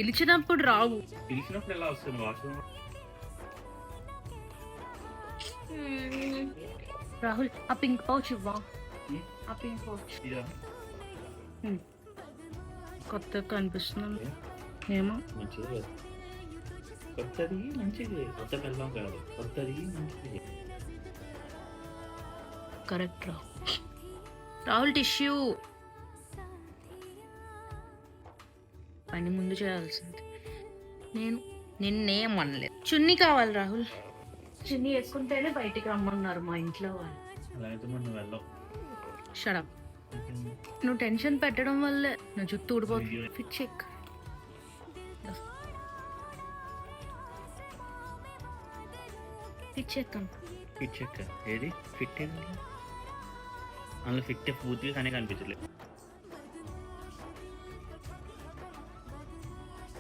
పిలిచినప్పుడు రావు. పిలిచినప్పుడు ఎలా వస్తుంది వాష్రూమ్? రాహుల్ ఆ పింక్ పౌచ్ ఇవ్వా. ఆ పింక్ పౌచ్ కొత్తగా కనిపిస్తుంది ఏమో. మంచిది, కొత్తది మంచిది. కొత్త పెళ్ళం కాదు, కొత్తది మంచిది. కరెక్ట్ రాహుల్. టిష్యూ పని ముందు చేయాల్సింది. నేను నిన్నేం అనలేదు. చున్నీ కావాలి రాహుల్. చున్నీ వేసుకుంటేనే బయటికి రమ్మన్నారు మా ఇంట్లో వాళ్ళు. అలా అయితే మనం వెళ్ళాం. షడప్. నువ్వు టెన్షన్ పెట్టడం వల్లే నా జుట్టు ఊడిపోతుంది. Fit check. Fit check fit check ఏది? ఫిట్ ఏది? అందులో ఫిట్ పూర్తిగా కానీ కనిపించలేదు.